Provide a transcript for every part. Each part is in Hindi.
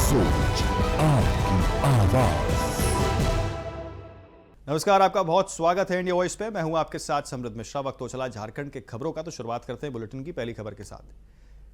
सोच, आपकी आवाज। नमस्कार, आपका बहुत स्वागत है इंडिया वॉइस पे। मैं हूं आपके साथ समृद्ध मिश्रा। वक्त हो चला झारखंड के खबरों का, तो शुरुआत करते हैं बुलेटिन की पहली खबर के साथ।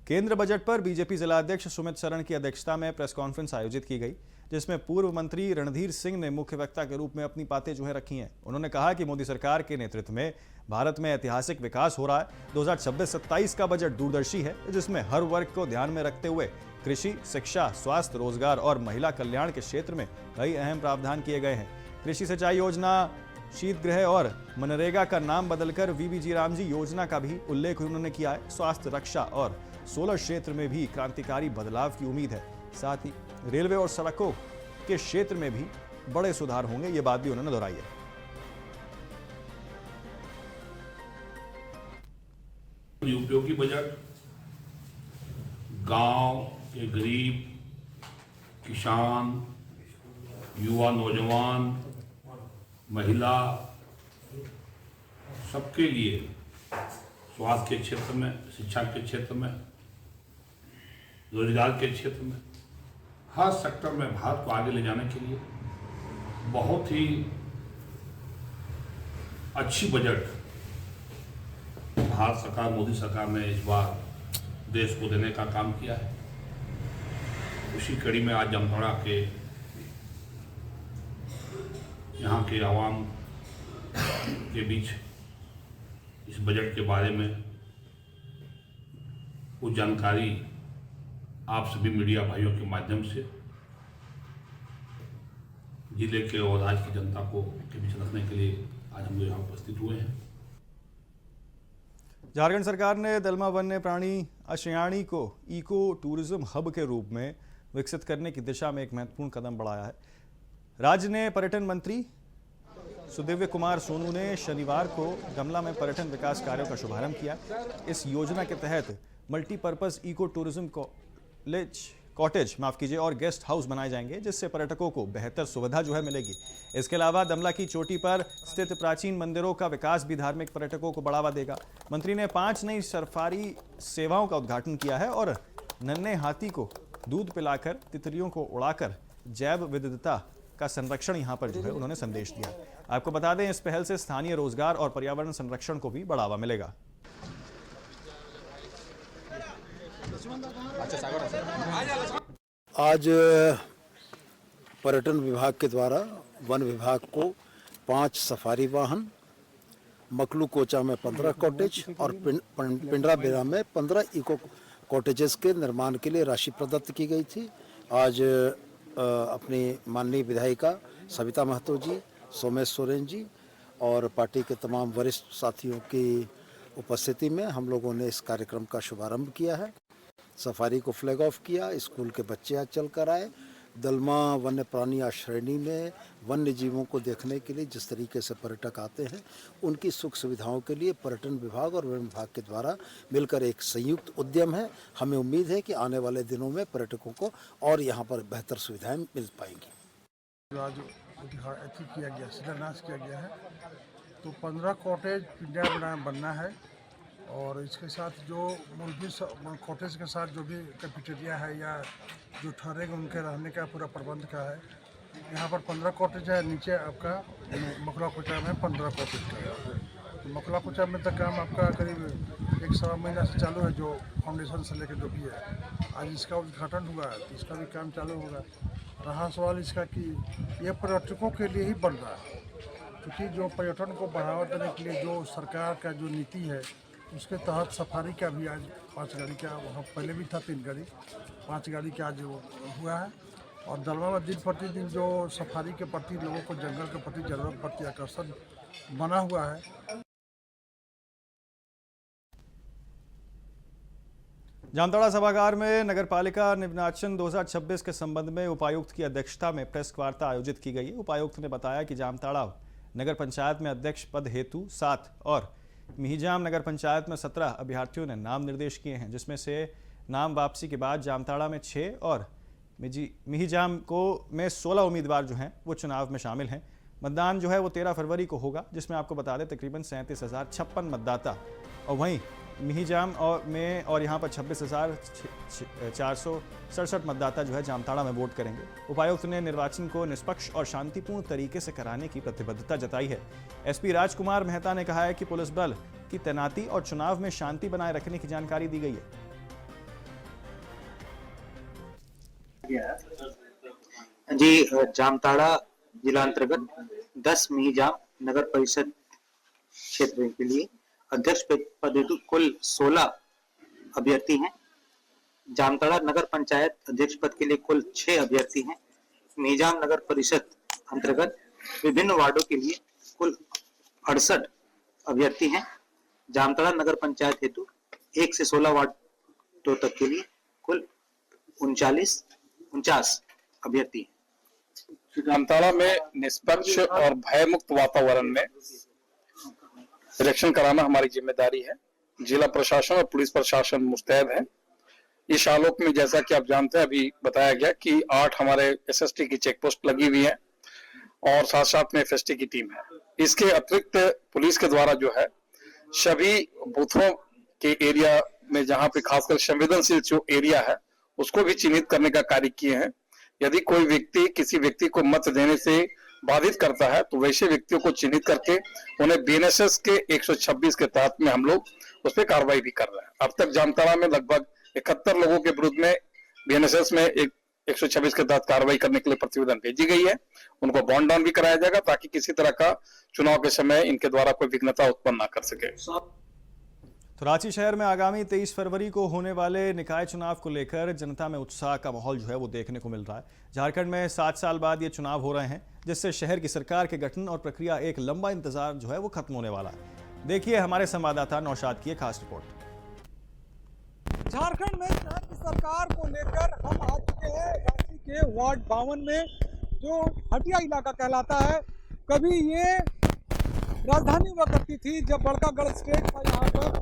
केंद्र बजट पर बीजेपी जिलाध्यक्ष सुमित शरण की अध्यक्षता में प्रेस कॉन्फ्रेंस आयोजित की गई, जिसमें पूर्व मंत्री रणधीर सिंह ने मुख्य वक्ता के रूप में अपनी बातें जो है रखी हैं। उन्होंने कहा कि मोदी सरकार के नेतृत्व में भारत में ऐतिहासिक विकास हो रहा है। 2026-27 का बजट दूरदर्शी है, जिसमें हर वर्ग को ध्यान में रखते हुए कृषि, शिक्षा, स्वास्थ्य, रोजगार और महिला कल्याण के क्षेत्र में कई अहम प्रावधान किए गए हैं। कृषि सिंचाई योजना, शीत गृह और मनरेगा का नाम बदलकर वीबीजी रामजी योजना का भी उल्लेख उन्होंने किया है। स्वास्थ्य, रक्षा और सोलर क्षेत्र में भी क्रांतिकारी बदलाव की उम्मीद है। साथ ही रेलवे और सड़कों के क्षेत्र में भी बड़े सुधार होंगे, ये बात भी उन्होंने दोहराई है। उपयोगी बजट गांव के गरीब, किसान, युवा, नौजवान, महिला, सबके लिए स्वास्थ्य के क्षेत्र में, शिक्षा के क्षेत्र में, रोजगार के क्षेत्र में, हर सेक्टर में भारत को आगे ले जाने के लिए बहुत ही अच्छी बजट भारत सरकार, मोदी सरकार ने इस बार देश को देने का काम किया है। उसी कड़ी में आज जामताड़ा के यहाँ के आवाम के बीच इस बजट के बारे में कुछ जानकारी आप सभी मीडिया भाइयों के माध्यम से जिले के और राज्य की जनता को के बीच रखने के लिए आज हम लोग यहाँ उपस्थित हुए हैं। झारखंड सरकार ने दलमा वन्य प्राणी अशयाणी को इको टूरिज्म हब के रूप में विकसित करने की दिशा में एक महत्वपूर्ण कदम बढ़ाया है। राज्य ने पर्यटन मंत्री सुदिव्य कुमार सोनू ने शनिवार को दमला में पर्यटन विकास कार्यों का शुभारंभ किया। इस योजना के तहत मल्टीपर्पज इको टूरिज्म कॉटेज और गेस्ट हाउस बनाए जाएंगे, जिससे पर्यटकों को बेहतर सुविधा जो है मिलेगी। इसके अलावा दमला की चोटी पर स्थित प्राचीन मंदिरों का विकास भी धार्मिक पर्यटकों को बढ़ावा देगा। मंत्री ने 5 नई सफारी सेवाओं का उद्घाटन किया है और नन्हे हाथी को दूध पिलाकर, तितलियों को उड़ाकर जैव विविधता का संरक्षण यहां पर जो है उन्होंने संदेश दिया। आपको बता दें, इस पहल से स्थानीय रोजगार और पर्यावरण संरक्षण को भी बढ़ावा मिलेगा। आज पर्यटन विभाग के द्वारा वन विभाग को 5 सफारी वाहन, मकलू कोचा में 15 कॉटेज और पिंडरा बेरा में 15 इको कॉटेजेस के निर्माण के लिए राशि प्रदत्त की गई थी। आज अपनी माननीय विधायिका सविता महतो जी, सोमेश सोरेन जी और पार्टी के तमाम वरिष्ठ साथियों की उपस्थिति में हम लोगों ने इस कार्यक्रम का शुभारंभ किया है। सफारी को फ्लैग ऑफ किया, स्कूल के बच्चे आज चल कर आए। दलमा वन्य प्राणी आश्रयणी में वन्य जीवों को देखने के लिए जिस तरीके से पर्यटक आते हैं, उनकी सुख सुविधाओं के लिए पर्यटन विभाग और वन विभाग के द्वारा मिलकर एक संयुक्त उद्यम है। हमें उम्मीद है कि आने वाले दिनों में पर्यटकों को और यहाँ पर बेहतर सुविधाएं मिल पाएंगी। आज किया गया, शिलान्यास किया गया है, तो 15 कॉटेज पिंडरा बनना है और इसके साथ जो मूलभूत कॉटेज के साथ जो भी कैफेटेरिया है या जो ठहरेगा उनके रहने का पूरा प्रबंध का है। यहाँ पर 15 कॉटेज है, नीचे आपका मकला कोचा में 15 कॉटेज का। तो मकला कोचा में तक काम आपका करीब 1-1.25 महीना से चालू है, जो फाउंडेशन से लेकर जो भी है। आज इसका उद्घाटन हुआ है, तो इसका भी काम चालू होगा। रहा सवाल इसका कि ये पर्यटकों के लिए ही बन रहा है, क्योंकि जो पर्यटन को बढ़ावा देने के लिए जो सरकार का जो नीति है, उसके तहत सफारी का भी आज 5 गाड़ी का, वहाँ पहले भी था 3 गाड़ी, 5 गाड़ी का आज हुआ है। और दलमा में दिन प्रतिदिन जो सफारी के प्रति लोगों को, जंगल के प्रति जरूरत प्रति आकर्षण बना हुआ है। जामताड़ा सभागार में नगरपालिका निर्वाचन 2026 के संबंध में उपायुक्त की अध्यक्षता में प्रेस वार्ता आयोजित की गई है। उपायुक्त ने बताया कि जामताड़ा नगर पंचायत में अध्यक्ष पद हेतु 7 और मिहिजाम नगर पंचायत में 17 अभ्यर्थियों ने नाम निर्देश किए हैं, जिसमें से नाम वापसी के बाद जामताड़ा में 6 और मिहिजाम में 16 उम्मीदवार जो हैं वो चुनाव में शामिल हैं। मतदान जो है वो 13 फरवरी को होगा, जिसमें आपको बता दें तकरीबन 37,056 मतदाता और वहीं मिहिजाम और यहाँ पर 26,467 मतदाता जो है जामताड़ा में वोट करेंगे। उपायुक्त ने निर्वाचन को निष्पक्ष और शांतिपूर्ण तरीके से कराने की प्रतिबद्धता जताई है। एसपी राजकुमार मेहता ने कहा है कि पुलिस बल की तैनाती और चुनाव में शांति बनाए रखने की जानकारी दी गई है। जी, जामताड़ा जिला अंतर्गत 10 मिहिजाम नगर परिषद क्षेत्र के लिए अध्यक्ष पद हेतु कुल 16 अभ्यर्थी हैं। जामताड़ा नगर पंचायत अध्यक्ष पद के लिए कुल 6 अभ्यर्थी हैं। मिहिजाम नगर परिषद अंतर्गत विभिन्न वार्डों के लिए कुल 68 अभ्यर्थी हैं। जामताड़ा नगर पंचायत हेतु 1 से 16 वार्डों तक के लिए कुल 49 अभ्यर्थी हैं। जामताड़ा में निष्पक्ष और भयमुक्त वातावरण में इलेक्शन कराना हमारी जिम्मेदारी है। जिला प्रशासन और पुलिस प्रशासन मुस्तैद है। इस आलोक में जैसा कि आप जानते हैं, अभी बताया गया कि 8 हमारे एसएसटी की चेक पोस्ट लगी हुई है और साथ साथ में एफएसटी की टीम है। इसके अतिरिक्त पुलिस के द्वारा जो है सभी बूथों के एरिया में जहां पे खासकर संवेदनशील जो एरिया है उसको भी चिन्हित करने का कार्य किए हैं। यदि कोई व्यक्ति किसी व्यक्ति को मत देने से बाधित करता है तो वैसे व्यक्तियों को चिन्हित करके उन्हें बीएनएसएस के 126 के तहत में हम लोग उस पर कार्रवाई भी कर रहे हैं। अब तक जामताड़ा में लगभग 71 लोगों के विरुद्ध में बीएनएसएस में 126 के तहत कार्रवाई करने के लिए प्रतिवेदन भेजी गई है। उनको बॉन्ड डाउन भी कराया जाएगा ताकि किसी तरह का चुनाव के समय इनके द्वारा कोई विघ्नता उत्पन्न ना कर सके। तो रांची शहर में आगामी 23 फरवरी को होने वाले निकाय चुनाव को लेकर जनता में उत्साह का माहौल जो है वो देखने को मिल रहा है। झारखंड में 7 साल बाद ये चुनाव हो रहे हैं, जिससे शहर की सरकार के गठन और प्रक्रिया एक लंबा इंतजार जो है वो खत्म होने वाला है। देखिए हमारे संवाददाता नौशाद की एक खास रिपोर्ट। झारखंड में शहर की सरकार को लेकर हम आ चुके हैं रांची के वार्ड 52 में, जो हटिया इलाका कहलाता है। कभी ये राजधानी हुआ करती थी, जब बड़कागढ़ स्टेट था यहाँ पर,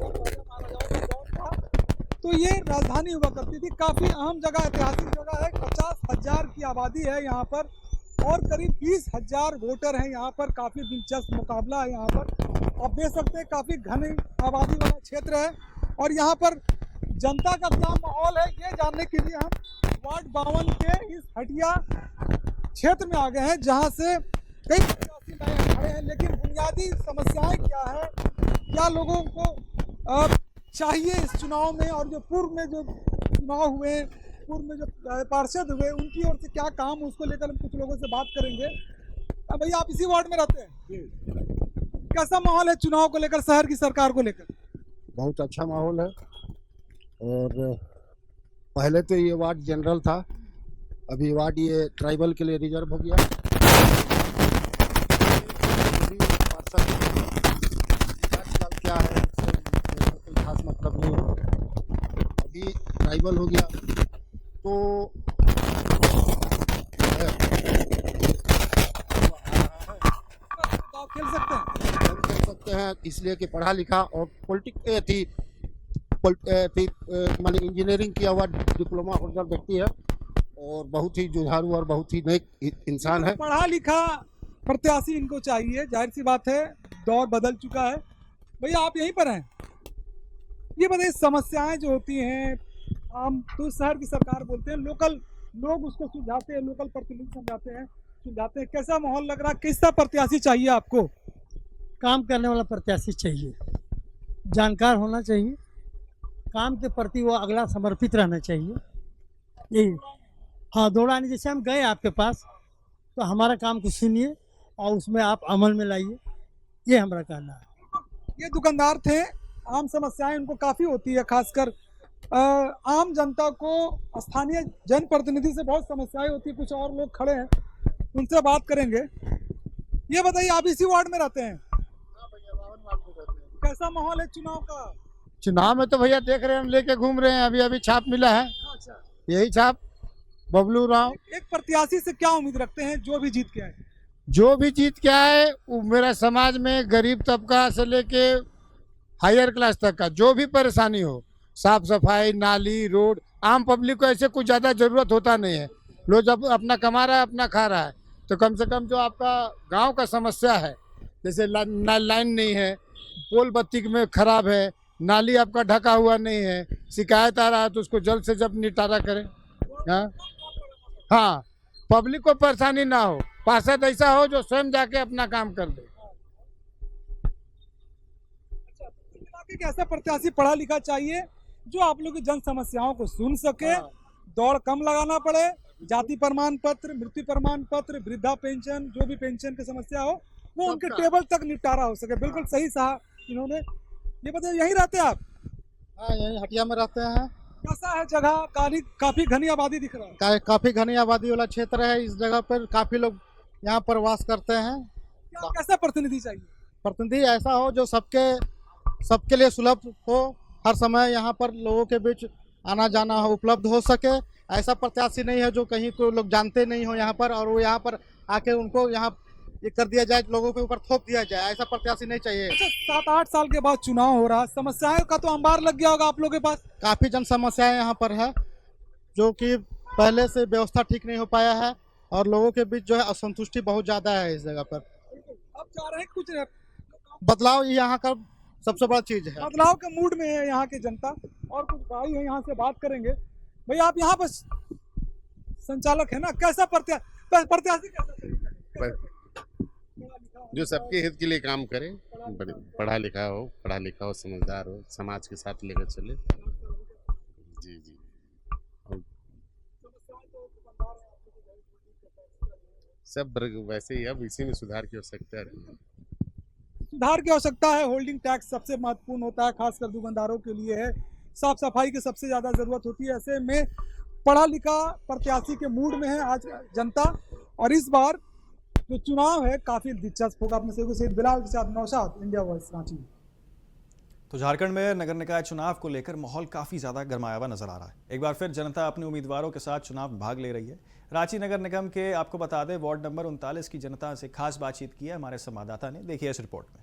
तो ये राजधानी हुआ करती थी। काफ़ी अहम जगह, ऐतिहासिक जगह है। 50,000 की आबादी है यहाँ पर और करीब 20,000 वोटर हैं यहाँ पर। काफ़ी दिलचस्प मुकाबला है यहाँ पर। आप देख सकते हैं काफ़ी घनी आबादी वाला क्षेत्र है और यहाँ पर जनता का क्या माहौल है ये जानने के लिए हम वार्ड 52 के इस हटिया क्षेत्र में आ गए हैं, जहाँ से कई प्रत्याशी नए खड़े हैं। लेकिन बुनियादी समस्याएं क्या है, क्या लोगों को चाहिए इस चुनाव में, और जो पूर्व में जो चुनाव हुए, पूर्व में जो पार्षद हुए, उनकी ओर से क्या काम, उसको लेकर हम कुछ लोगों से बात करेंगे। भैया आप इसी वार्ड में रहते हैं, कैसा माहौल है चुनाव को लेकर, शहर की सरकार को लेकर? बहुत अच्छा माहौल है। और पहले तो ये वार्ड जनरल था, अभी वार्ड ये ट्राइबल के लिए रिजर्व हो गया। क्या है कोई खास मतलब नहीं है, अभी ट्राइबल हो गया तो खेल सकते हैं इसलिए कि पढ़ा लिखा और मान इंजीनियरिंग किया हुआ डिप्लोमा होल्डर व्यक्ति है और बहुत ही जुझारू और बहुत ही नेक इंसान है। पढ़ा लिखा प्रत्याशी इनको चाहिए, जाहिर सी बात है, दौर बदल चुका है। भैया आप यहीं पर हैं, ये बताइए समस्याएं जो होती हैं, आम तो शहर की सरकार बोलते हैं, लोकल लोग उसको सुलझाते हैं, लोकल प्रतिनिधि सुलझाते हैं। कैसा माहौल लग रहा है, कैसा प्रत्याशी चाहिए आपको? काम करने वाला प्रत्याशी चाहिए, जानकार होना चाहिए, काम के प्रति वो अगला समर्पित रहना चाहिए। यही हाँ, दौड़ाने जैसे हम गए आपके पास तो हमारा काम को सुनिए और उसमें आप अमल में लाइए, ये हमारा कहना है। ये दुकानदार थे, आम समस्याएं उनको काफ़ी होती है, खासकर आम जनता को स्थानीय जनप्रतिनिधि से बहुत समस्याएं होती है। कुछ और लोग खड़े हैं, उनसे बात करेंगे। ये बताइए आप इसी वार्ड में रहते हैं, कैसा माहौल है चुनाव का? चुनाव में तो भैया देख रहे हैं, हम लेके घूम रहे हैं, अभी छाप मिला है। अच्छा, यही छाप बबलू राव। एक प्रत्याशी से क्या उम्मीद रखते हैं जो भी जीत के आए? जो भी जीत के आए वो मेरा समाज में गरीब तबका से लेके हायर क्लास तक का जो भी परेशानी हो, साफ सफाई, नाली, रोड, आम पब्लिक को ऐसे कुछ ज़्यादा ज़रूरत होता नहीं है। लोग जब अपना कमा रहा है, अपना खा रहा है, तो कम से कम जो आपका गांव का समस्या है, जैसे लाइन नहीं है, पोल बत्ती में खराब है, नाली आपका ढका हुआ नहीं है, शिकायत आ रहा है तो उसको जल्द से जल्द निपटारा करें। हाँ हाँ, पब्लिक को परेशानी ना हो, पार्षद ऐसा हो जो स्वयं जाके अपना काम कर दे। एक ऐसा प्रत्याशी पढ़ा लिखा चाहिए जो आप लोग की जन समस्याओं को सुन सके, दौड़ कम लगाना पड़े, जाति प्रमाण पत्र, मृत्यु प्रमाण पत्र, वृद्धा पेंशन, जो भी पेंशन की समस्या हो वो उनके टेबल तक निपटारा हो सके। बिल्कुल सही कहा इन्होंने। ये बताइए, यहीं रहते हैं आप? हाँ, यहीं हटिया में रहते हैं। कैसा है जगह? काफी घनी आबादी दिख रहा है। काफी घनी आबादी वाला क्षेत्र है। इस जगह पर काफी लोग यहाँ पर वास करते हैं। कैसा प्रतिनिधि चाहिए? प्रतिनिधि ऐसा हो जो सबके लिए सुलभ हो, हर समय यहाँ पर लोगों के बीच आना जाना हो, उपलब्ध हो सके। ऐसा प्रत्याशी नहीं है जो कहीं को लोग जानते नहीं हो यहाँ पर और वो यहाँ पर आके उनको यहाँ ये कर दिया जाए, लोगों के ऊपर थोप दिया जाए, ऐसा प्रत्याशी नहीं चाहिए। अच्छा, 7-8 साल के बाद चुनाव हो रहा, समस्याएं का तो अंबार लग गया होगा आप लोगों के पास। काफी जन समस्याएं यहाँ पर है, जो कि पहले से व्यवस्था ठीक नहीं हो पाया है और लोगों के बीच जो है असंतुष्टि बहुत ज्यादा है इस जगह पर। अब चाह रहे हैं कुछ बदलाव यहाँ का सबसे बड़ा चीज है। बदलाव के मूड में है यहाँ की जनता। और कुछ भाई है यहाँ से बात करेंगे। भाई आप यहाँ पर संचालक है ना, कैसा प्रत्याशी कैसा? जो सबके हित के लिए काम करे, पढ़ा लिखा हो, समझदार हो, समाज के साथ लेकर चले। जी जी। सब वैसे ही, अब इसी में सुधार की आवश्यकता है। सुधार की आवश्यकता है। होल्डिंग टैक्स सबसे महत्वपूर्ण होता है, खासकर दुकानदारों के लिए है। साफ सफाई की सबसे ज्यादा जरूरत होती है। ऐसे में पढ़ा लिखा प्रत्याशी के मूड में है आज जनता। और इस बार जो चुनाव है काफी दिलचस्प होगा। अपने सैयद बिलाल के साथ नौशाद, इंडिया वॉइस, रांची। तो झारखंड में नगर निकाय चुनाव को लेकर माहौल काफी ज्यादा गरमाया हुआ नजर आ रहा है। एक बार फिर जनता अपने उम्मीदवारों के साथ चुनाव में भाग ले रही है। रांची नगर निगम के आपको बता दें, वार्ड नंबर 39 की जनता से खास बातचीत की है हमारे संवाददाता ने। देखिए इस रिपोर्ट में।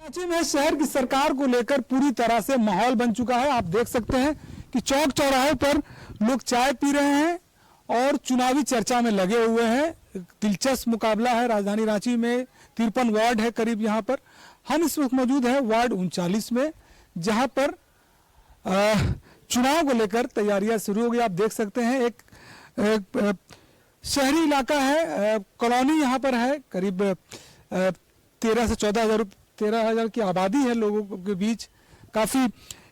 रांची में शहर की सरकार को लेकर पूरी तरह से माहौल बन चुका है। आप देख सकते हैं कि चौक चौराहे पर लोग चाय पी रहे हैं और चुनावी चर्चा में लगे हुए हैं। दिलचस्प मुकाबला है। राजधानी रांची में 53 वार्ड है करीब। यहाँ पर हम इस वक्त मौजूद है वार्ड 39 में, जहां पर चुनाव को लेकर तैयारियां शुरू हो गई। आप देख सकते हैं एक शहरी इलाका है, कॉलोनी यहाँ पर है। करीब 13 से 14,000 की आबादी है लोगों के बीच। काफी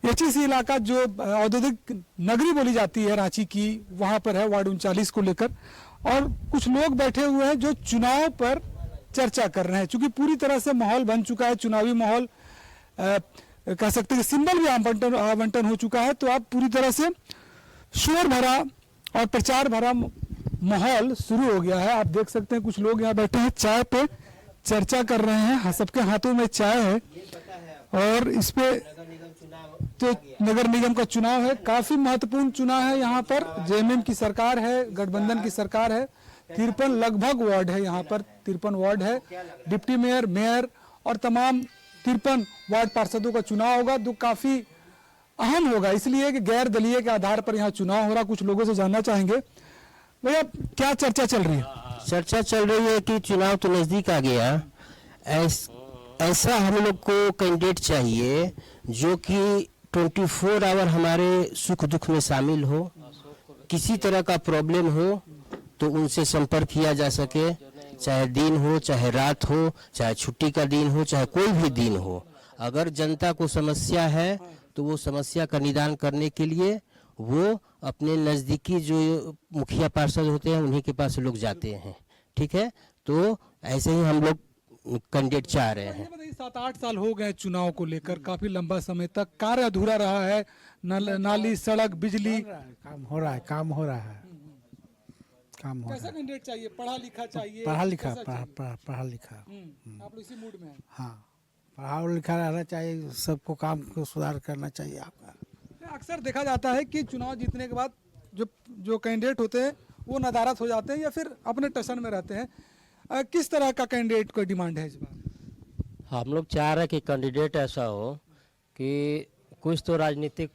एचईसी इलाका जो औद्योगिक नगरी बोली जाती है रांची की, वहां पर है वार्ड 39 को लेकर। और कुछ लोग बैठे हुए हैं जो चुनाव पर चर्चा कर रहे हैं। चूंकि पूरी तरह से माहौल बन चुका है, चुनावी माहौल कह सकते हैं, सिंबल भी आवंटन हो चुका है। तो अब पूरी तरह से शोर भरा और प्रचार भरा माहौल शुरू हो गया है। आप देख सकते हैं कुछ लोग यहाँ बैठे हैं, चाय पे चर्चा कर रहे हैं। सबके हाथों में चाय है और इस पे तो नगर निगम का चुनाव है, काफी महत्वपूर्ण चुनाव है। यहाँ पर जेएमएम की सरकार है, गठबंधन की सरकार है। 53 लगभग वार्ड है यहाँ पर, 53 वार्ड है। डिप्टी मेयर, मेयर और तमाम 53 वार्ड पार्षदों का चुनाव होगा, जो काफी अहम होगा, इसलिए कि गैर दलीय के आधार पर यहाँ चुनाव हो रहा। कुछ लोगों से जानना चाहेंगे, भैया क्या चर्चा चल रही है? चर्चा चल रही है कि चुनाव तो नजदीक आ गया, ऐसा हम लोग को कैंडिडेट चाहिए जो कि 24 आवर हमारे सुख दुख में शामिल हो। किसी तरह का प्रॉब्लम हो तो उनसे संपर्क किया जा सके, चाहे दिन हो, चाहे रात हो, चाहे छुट्टी का दिन हो, चाहे कोई भी दिन हो। अगर जनता को समस्या है तो वो समस्या का निदान करने के लिए वो अपने नज़दीकी जो मुखिया पार्षद होते हैं उन्हीं के पास लोग जाते हैं। ठीक है, तो ऐसे ही हम लोग कैंडिडेट चाह रहे हैं। 7-8 साल हो गए चुनाव को लेकर, काफी लंबा समय तक कार्य अधूरा रहा है। नाली, सड़क, बिजली, काम हो रहा है। कैसा कैंडिडेट चाहिए? पढ़ा लिखा चाहिए? पढ़ा लिखा। आप लोग इसी मूड में हैं? हाँ, पढ़ा लिखा रहना चाहिए, सबको काम को सुधार करना चाहिए आपका। अक्सर देखा जाता है कि चुनाव जीतने के बाद जो कैंडिडेट होते हैं वो नदारत हो जाते हैं या फिर अपने टशन में रहते हैं। किस तरह का कैंडिडेट को डिमांड है इस बार? हम लोग चाह रहे हैं कि कैंडिडेट ऐसा हो कि कुछ तो राजनीतिक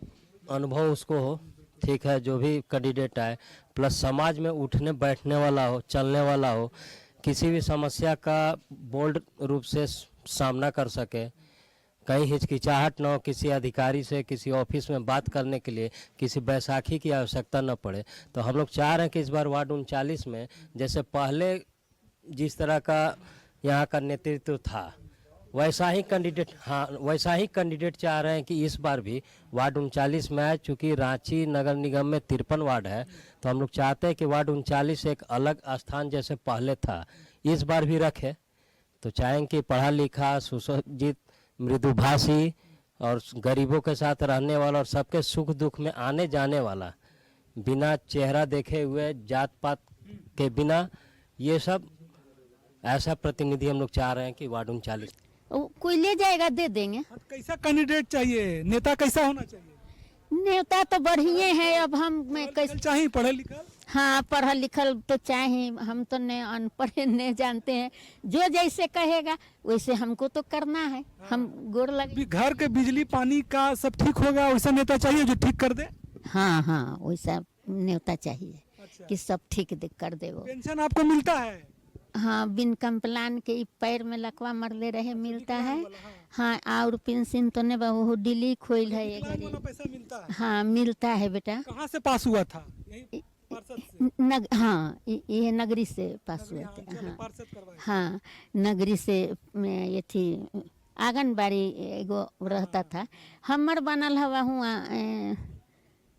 अनुभव उसको हो, ठीक है, जो भी कैंडिडेट आए, प्लस समाज में उठने बैठने वाला हो, चलने वाला हो, किसी भी समस्या का बोल्ड रूप से सामना कर सके, कहीं हिचकिचाहट न हो, किसी अधिकारी से किसी ऑफिस में बात करने के लिए किसी बैसाखी की आवश्यकता न पड़े। तो हम लोग चाह रहे हैं कि इस बार वार्ड 39 में जैसे पहले जिस तरह का यहाँ का नेतृत्व था वैसा ही कैंडिडेट चाह रहे हैं कि इस बार भी वार्ड 39 में आए। चूँकि रांची नगर निगम में 53 वार्ड है, तो हम लोग चाहते हैं कि वार्ड 39 एक अलग स्थान जैसे पहले था इस बार भी रखे। तो चाहेंगे कि पढ़ा लिखा, सुसज्जित, मृदुभाषी और गरीबों के साथ रहने वाला और सबके सुख दुख में आने जाने वाला, बिना चेहरा देखे हुए, जात पात के बिना, ये सब ऐसा प्रतिनिधि हम लोग चाह रहे हैं कि वार्ड 39 कोई ले जाएगा दे देंगे। कैसा कैंडिडेट चाहिए, नेता कैसा होना चाहिए? नेता तो बढ़िया है। अब मैं कैसे चाहिए पढ़े लिखल? हाँ, पढ़ा लिखल तो चाहिए। हम तो नहीं अनपढ़ नहीं जानते हैं, जो जैसे कहेगा वैसे हमको तो करना है। हम गोड़ लगे। घर के बिजली पानी का सब ठीक होगा, वैसा नेता चाहिए जो ठीक कर दे। हाँ, वैसा नेता चाहिए। अच्छा। कि सब ठीक कर दे। वो पेंशन आपको मिलता है? हाँ, बिन कंप्लान के पैर में लकवा मरले रहे मिलता है। हाँ, और पेंशन तो नहीं, वो डिली खोल है। पैसा मिलता है? हाँ, मिलता है बेटा। कहाँ से पास हुआ था? हाँ, ये नगरी से पास हुए थे। हाँ, नगरी से ये थी आंगनबाड़ी एगो रहता था। हमर बनल हवा हुआ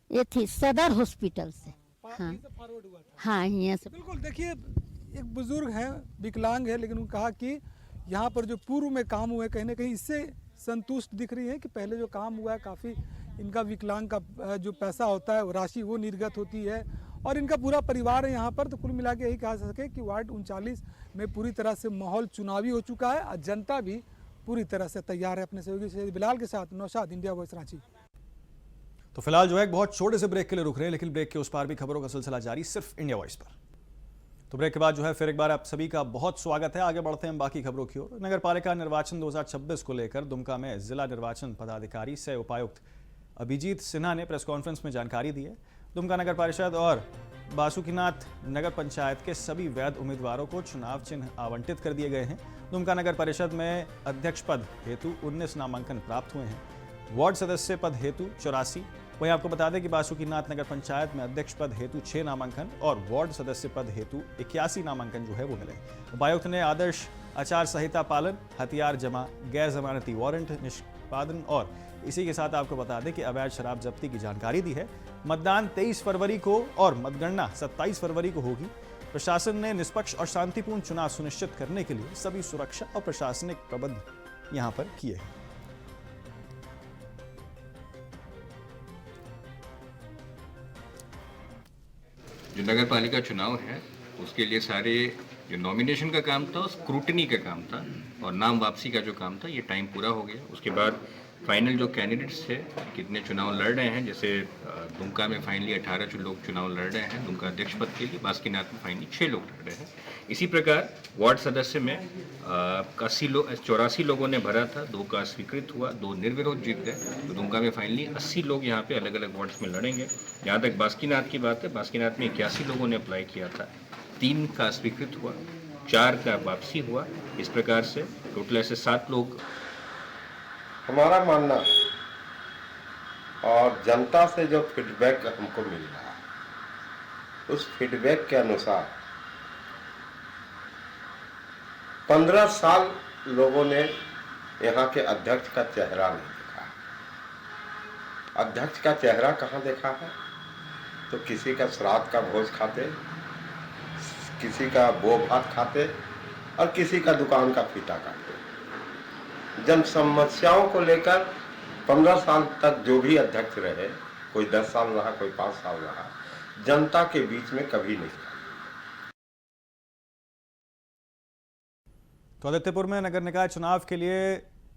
ये थी सदर हॉस्पिटल से। हाँ, यहाँ से। बिल्कुल। देखिए, एक बुजुर्ग है, विकलांग है, लेकिन उन्होंने कहा कि यहाँ पर जो पूर्व में काम हुए कहीं ना कहीं इससे संतुष्ट दिख रही है कि पहले जो काम हुआ है काफ़ी इनका विकलांग का जो पैसा होता है राशि वो निर्गत होती है और इनका पूरा परिवार है यहाँ पर। तो कुल मिला के यही कहा जा सके कि वार्ड 39 में पूरी तरह से माहौल चुनावी हो चुका है और जनता भी पूरी तरह से तैयार है। अपने सहयोगी से बिलाल के साथ नौशाद, इंडिया वॉइस, रांची। तो फिलहाल जो है एक बहुत छोटे से ब्रेक के लिए रुक रहे हैं, लेकिन ब्रेक के उस पार भी खबरों का सिलसिला जारी सिर्फ इंडिया वॉइस पर। तो ब्रेक के बाद जो है फिर एक बार आप सभी का बहुत स्वागत है। आगे बढ़ते हैं बाकी खबरों की ओर। नगरपालिका निर्वाचन 2026 को लेकर दुमका में जिला निर्वाचन पदाधिकारी सह उपायुक्त अभिजीत सिन्हा ने प्रेस कॉन्फ्रेंस में जानकारी दी है। दुमका नगर परिषद और बासुकीनाथ नगर पंचायत के सभी वैध उम्मीदवारों को चुनाव चिन्ह आवंटित कर दिए गए हैं। दुमका नगर परिषद में अध्यक्ष पद हेतु 19 नामांकन प्राप्त हुए हैं। वार्ड सदस्य पद हेतु 84। वहीं आपको बता दें कि बासुकीनाथ नगर पंचायत में अध्यक्ष पद हेतु 6 नामांकन और वार्ड सदस्य पद हेतु 81 नामांकन जो है वो मिले। उपायुक्त ने आदर्श आचार संहिता पालन, हथियार जमा, गैर जमानती वारंट निष्पादन और इसी के साथ आपको बता दें कि अवैध शराब जब्ती की जानकारी दी है। मतदान 23 फरवरी को और मतगणना 27 फरवरी को होगी। प्रशासन ने निष्पक्ष और शांतिपूर्ण चुनाव सुनिश्चित करने के लिए सभी सुरक्षा और प्रशासनिक प्रबंध यहां पर किए हैं। जो नगर पालिका चुनाव है उसके लिए सारे जो नॉमिनेशन का काम था, स्क्रूटनी का काम था और नाम वापसी का जो काम था, ये टाइम पूरा हो गया। उसके बाद फाइनल जो कैंडिडेट्स थे कितने चुनाव लड़ रहे हैं, जैसे दुमका में फाइनली 18 लोग चुनाव लड़ रहे हैं दुमका अध्यक्ष पद के लिए, बासुकीनाथ में फाइनली 6 लोग लड़ रहे हैं। इसी प्रकार वार्ड सदस्य में 84 लोगों ने भरा था, 2 का स्वीकृत हुआ, 2 निर्विरोध जीत गए। तो दुमका में फाइनली 80 लोग यहाँ पे अलग अलग वार्ड्स में लड़ेंगे। जहाँ तक बासुकीनाथ की बात है, बासुकीनाथ में 81 लोगों ने अप्लाई किया था, 3 का स्वीकृत हुआ, 4 का वापसी हुआ। इस प्रकार से टोटल ऐसे 7 लोग। हमारा मानना और जनता से जो फीडबैक हमको मिल रहा है उस फीडबैक के अनुसार 15 साल लोगों ने यहाँ के अध्यक्ष का चेहरा नहीं देखा। अध्यक्ष का चेहरा कहाँ देखा है? तो किसी का श्राद्ध का भोज खाते, किसी का बो भात खाते और किसी का दुकान का फीता काटते। जन समस्याओं को लेकर 15 साल तक जो भी अध्यक्ष रहे, कोई 10 साल रहा, कोई 5 साल रहा, जनता के बीच में कभी नहीं। तो आदित्यपुर में नगर निकाय चुनाव के लिए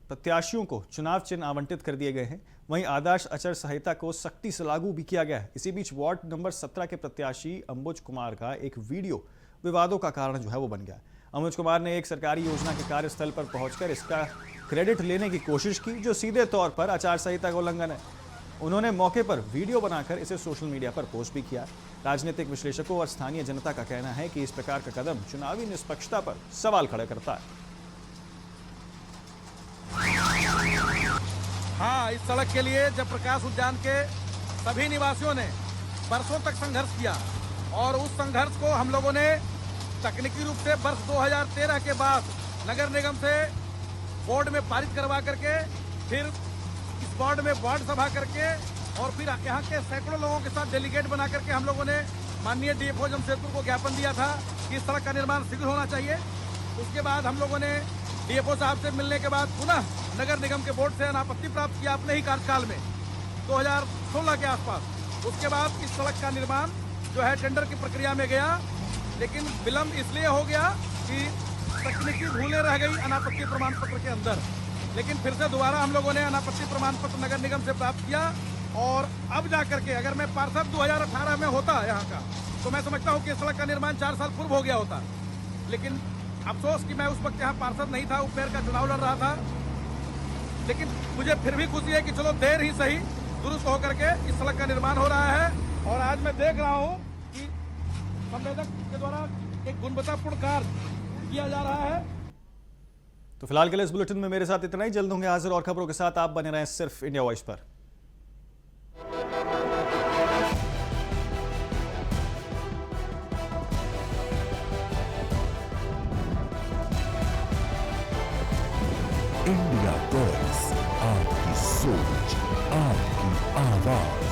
प्रत्याशियों को चुनाव चिन्ह आवंटित कर दिए गए हैं। वहीं आदर्श आचार संहिता को सख्ती से लागू भी किया गया है। इसी बीच वार्ड नंबर 17 के प्रत्याशी अंबुज कुमार का एक वीडियो विवादों का कारण जो है वो बन गया। अंबुज कुमार ने एक सरकारी योजना के कार्यस्थल पर पहुंचकर इसका क्रेडिट लेने की कोशिश की, जो सीधे तौर पर आचार संहिता का उल्लंघन है। उन्होंने मौके पर वीडियो बनाकर इसे सोशल मीडिया पर पोस्ट भी किया। राजनीतिक विश्लेषकों और स्थानीय जनता का कहना है कि इस प्रकार का कदम चुनावी निष्पक्षता पर सवाल खड़े करता है। हाँ, इस सड़क के लिए जयप्रकाश उद्यान के सभी निवासियों ने बरसों तक संघर्ष किया और उस संघर्ष को हम लोगों ने तकनीकी रूप से वर्ष 2013 के बाद नगर निगम से बोर्ड में पारित करवा करके फिर इस बोर्ड में वार्ड सभा करके और फिर यहाँ के सैकड़ों लोगों के साथ डेलीगेट बना करके हम लोगों ने माननीय डीएफओ जमशेदपुर को ज्ञापन दिया था कि इस सड़क का निर्माण शीघ्र होना चाहिए। उसके बाद हम लोगों ने डीएफओ साहब से मिलने के बाद पुनः नगर निगम के बोर्ड से अनापत्ति प्राप्त किया अपने ही कार्यकाल में 2016 के आसपास। उसके बाद इस सड़क का निर्माण जो है टेंडर की प्रक्रिया में गया, लेकिन विलम्ब इसलिए हो गया कि तकनीकी भूलें रह गई अनापत्ति प्रमाण पत्र के अंदर। लेकिन फिर से दोबारा हम लोगों ने अनापत्ति प्रमाण पत्र नगर निगम से प्राप्त किया और अब जाकर के अगर मैं पार्षद 2018 में होता यहाँ का तो मैं समझता हूँ कि इस सड़क का निर्माण 4 साल पूर्व हो गया होता। लेकिन अफसोस कि मैं उस वक्त यहाँ पार्षद नहीं था, उपमेयर का चुनाव लड़ रहा था। लेकिन मुझे फिर भी खुशी है कि चलो देर ही सही दुरुस्त होकर के इस सड़क का निर्माण हो रहा है। और आज मैं देख रहा हूँ कि संवेदक के द्वारा एक गुणवत्तापूर्ण कार्य किया जा रहा है। तो फिलहाल के लिए इस बुलेटिन में मेरे साथ इतना ही। जल्द होंगे हाजिर और खबरों के साथ। आप बने रहें सिर्फ इंडिया वॉइस पर। इंडिया वॉइस, आपकी सोच, आपकी आवाज।